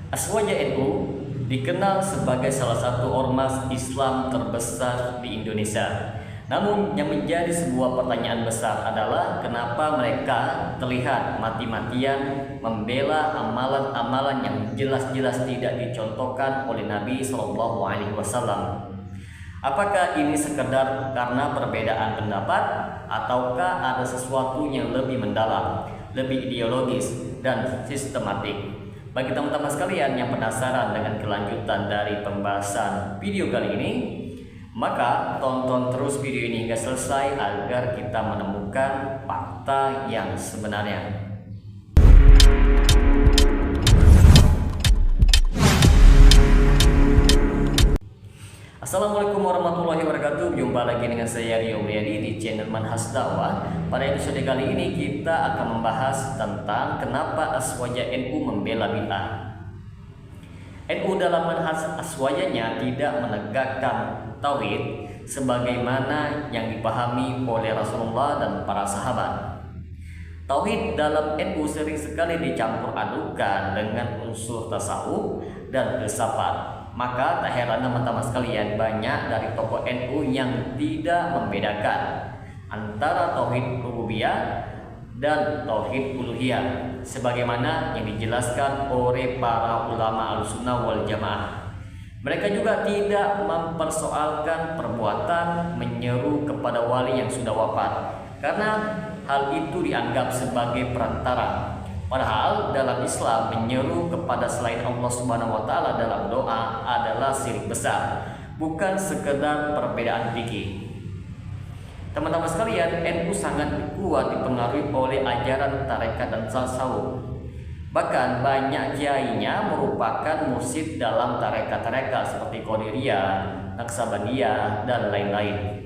Aswaja NU dikenal sebagai salah satu ormas Islam terbesar di Indonesia. Namun yang menjadi sebuah pertanyaan besar adalah kenapa mereka terlihat mati-matian membela amalan-amalan yang jelas-jelas tidak dicontohkan oleh Nabi SAW. Apakah ini sekedar karena perbedaan pendapat ataukah ada sesuatu yang lebih mendalam, lebih ideologis dan sistematik? Bagi teman-teman sekalian yang penasaran dengan kelanjutan dari pembahasan video kali ini, maka tonton terus video ini hingga selesai agar kita menemukan fakta yang sebenarnya. Assalamualaikum warahmatullahi wabarakatuh. Jumpa lagi dengan saya Rio Mulyadi di channel Manhaj Dakwah. Pada episode kali ini kita akan membahas tentang kenapa Aswaja NU membela bid'ah. NU dalam manhaj aswajanya tidak menegakkan tauhid sebagaimana yang dipahami oleh Rasulullah dan para sahabat. Tauhid dalam NU sering sekali dicampur adukan dengan unsur tasawuf dan filsafat. Maka tak heran teman-teman sekalian, banyak dari tokoh NU yang tidak membedakan antara tauhid rububiyah dan tauhid uluhiyah sebagaimana yang dijelaskan oleh para ulama Ahlussunnah wal Jamaah. Mereka juga tidak mempersoalkan perbuatan menyeru kepada wali yang sudah wafat karena hal itu dianggap sebagai perantara. Padahal dalam Islam menyeru kepada selain Allah Subhanahu wa taala dalam doa adalah syirik besar, bukan sekedar perbedaan fikih. Teman-teman sekalian, NU sangat kuat dipengaruhi oleh ajaran tarekat dan tasawuf. Bahkan banyak kiainya merupakan mursyid dalam tarekat-tarekat seperti Qadiriyah, Naqsabandiyah dan lain-lain.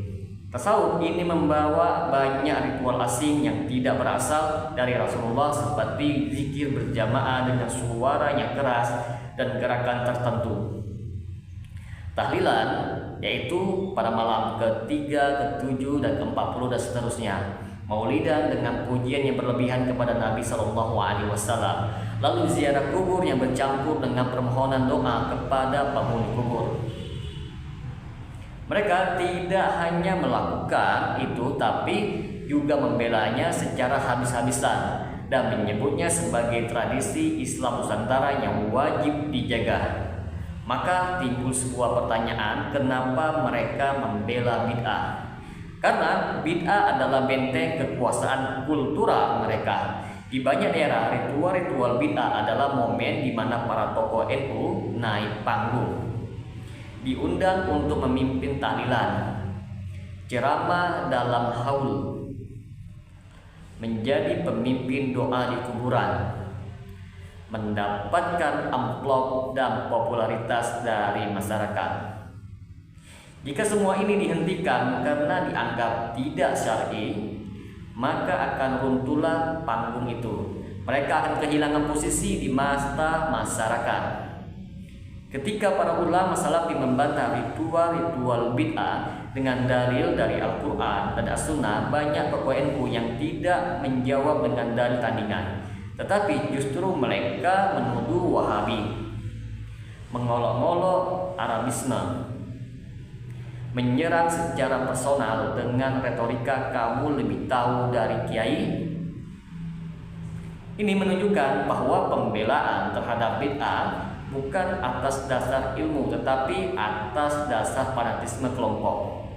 Tasawuf ini membawa banyak ritual asing yang tidak berasal dari Rasulullah seperti zikir berjamaah dengan suara yang keras dan gerakan tertentu. Tahlilan yaitu pada malam ke-3, ke-7 dan ke-40 dan seterusnya. Maulidan dengan pujian yang berlebihan kepada Nabi SAW. Lalu ziarah kubur yang bercampur dengan permohonan doa kepada penghuni kubur. Mereka tidak hanya melakukan itu tapi juga membelanya secara habis-habisan dan menyebutnya sebagai tradisi Islam Nusantara yang wajib dijaga. Maka timbul sebuah pertanyaan, kenapa mereka membela bid'ah? Karena bid'ah adalah benteng kekuasaan kultural mereka. Di banyak daerah, ritual-ritual bid'ah adalah momen di mana para tokoh NU naik panggung, diundang untuk memimpin tahlilan, ceramah dalam haul, menjadi pemimpin doa di kuburan, mendapatkan amplop dan popularitas dari masyarakat. Jika semua ini dihentikan karena dianggap tidak syar'i, maka akan runtuhlah panggung itu. Mereka akan kehilangan posisi di mata masyarakat. Ketika para ulama salafi membantah ritual bid'ah dengan dalil dari Al-Quran dan As-Sunnah, banyak tokoh NU yang tidak menjawab dengan dalil tandingan, tetapi justru mereka menuduh Wahabi, mengolok-olok Arabisme, menyerang secara personal dengan retorika kamu lebih tahu dari kiai. Ini menunjukkan bahwa pembelaan terhadap bid'ah bukan atas dasar ilmu tetapi atas dasar fanatisme kelompok.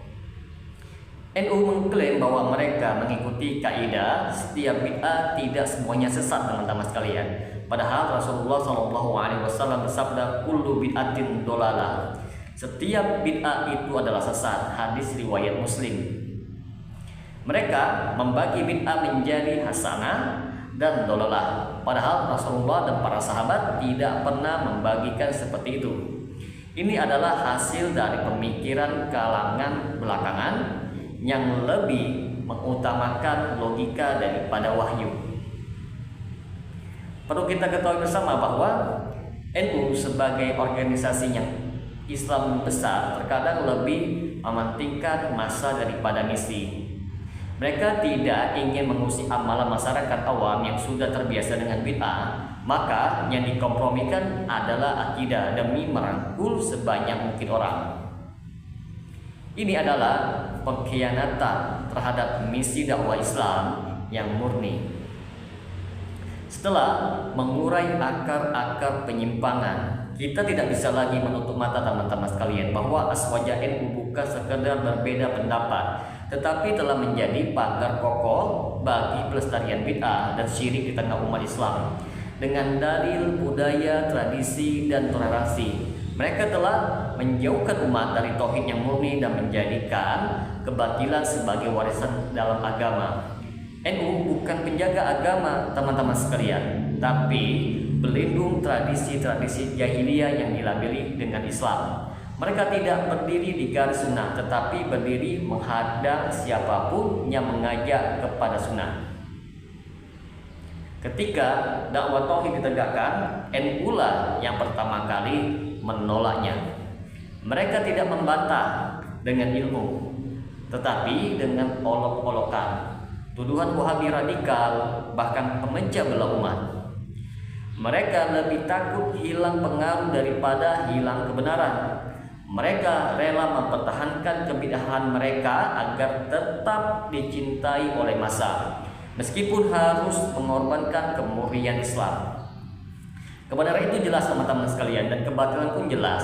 NU mengklaim bahwa mereka mengikuti kaidah setiap bid'ah tidak semuanya sesat, teman-teman sekalian. Padahal Rasulullah SAW bersabda, kullu bid'atin dolalah. Setiap bid'ah itu adalah sesat. Hadis riwayat Muslim. Mereka membagi bid'ah menjadi hasanah dan dolalah. Padahal Rasulullah dan para sahabat tidak pernah membagikan seperti itu. Ini adalah hasil dari pemikiran kalangan belakangan yang lebih mengutamakan logika daripada wahyu. Perlu kita ketahui bersama bahwa NU sebagai organisasi yang Islam besar terkadang lebih mementingkan masa daripada misi. Mereka tidak ingin mengusik amalan masyarakat awam yang sudah terbiasa dengan bid'ah, Maka yang dikompromikan adalah akidah demi merangkul sebanyak mungkin orang. Ini adalah pengkhianatan terhadap misi dakwah Islam yang murni. Setelah mengurai akar-akar penyimpangan, kita tidak bisa lagi menutup mata teman-teman sekalian bahwa Aswaja NU bukan sekedar berbeda pendapat, tetapi telah menjadi pagar kokoh bagi pelestarian bid'ah dan syirik di tengah umat Islam. Dengan dalil budaya, tradisi, dan toleransi, mereka telah menjauhkan umat dari tauhid yang murni dan menjadikan kebatilan sebagai warisan dalam agama. NU bukan penjaga agama teman-teman sekalian, tapi pelindung tradisi-tradisi jahiliyah yang dilabeli dengan Islam. Mereka tidak berdiri di garis sunnah, tetapi berdiri menghadang siapapun yang mengajak kepada sunnah. Ketika dakwah tauhid ditegakkan, NU lah yang pertama kali menolaknya. Mereka tidak membantah dengan ilmu, tetapi dengan olok-olokan, tuduhan Wahabi radikal, bahkan pemecah belah umat. Mereka lebih takut hilang pengaruh daripada hilang kebenaran. Mereka rela mempertahankan kebid'ahan mereka agar tetap dicintai oleh massa, meskipun harus mengorbankan kemurnian Islam. Kebenaran itu jelas teman-teman sekalian, dan kebatilan pun jelas.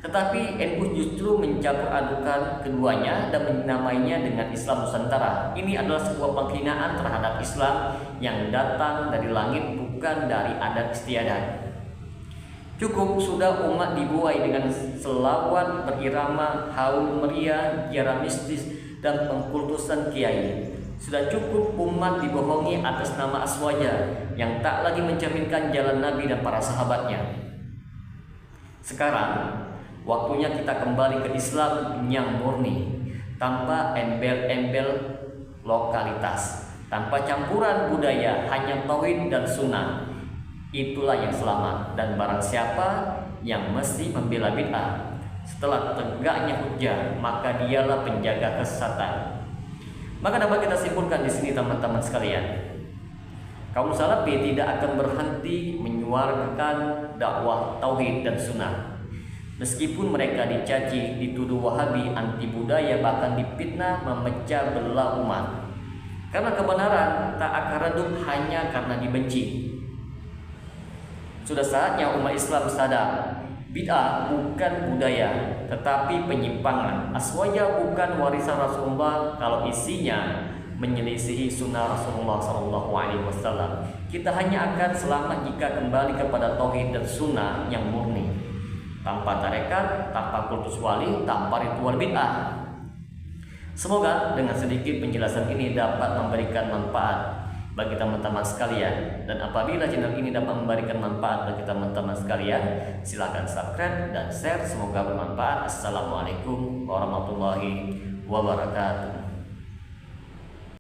Tetapi NU justru mencampur adukan keduanya dan menamainya dengan Islam Nusantara. Ini adalah sebuah penghinaan terhadap Islam yang datang dari langit, bukan dari adat istiadat. Cukup sudah umat dibuai dengan selawat berirama haul meriah, kiara mistis, dan pengkultusan kiai. Sudah cukup umat dibohongi atas nama Aswaja yang tak lagi mencerminkan jalan Nabi dan para sahabatnya. Sekarang waktunya kita kembali ke Islam yang murni, tanpa embel-embel lokalitas, tanpa campuran budaya, hanya tauhid dan sunnah. Itulah yang selamat, dan barang siapa yang mesti membela bid'ah setelah tegaknya hujjah, maka dialah penjaga kesesatan. Maka dapat kita simpulkan di sini teman-teman sekalian, kaum salafi tidak akan berhenti menyuarakan dakwah tauhid dan sunnah. Meskipun mereka dicaci, dituduh Wahabi, anti budaya, bahkan difitnah, memecah belah umat. Karena kebenaran tak akan redup hanya karena dibenci. Sudah saatnya umat Islam sadar, bid'ah bukan budaya, tetapi penyimpangan. Aswaja bukan warisan Rasulullah kalau isinya menyelisihi sunnah Rasulullah SAW. Kita hanya akan selamat jika kembali kepada tauhid dan sunnah yang murni, tanpa tarekat, tanpa kultus wali, tanpa ritual bid'ah. Semoga dengan sedikit penjelasan ini dapat memberikan manfaat bagi teman-teman sekalian, dan apabila channel ini dapat memberikan manfaat bagi teman-teman sekalian, silakan subscribe dan share. Semoga bermanfaat. Assalamualaikum warahmatullahi wabarakatuh.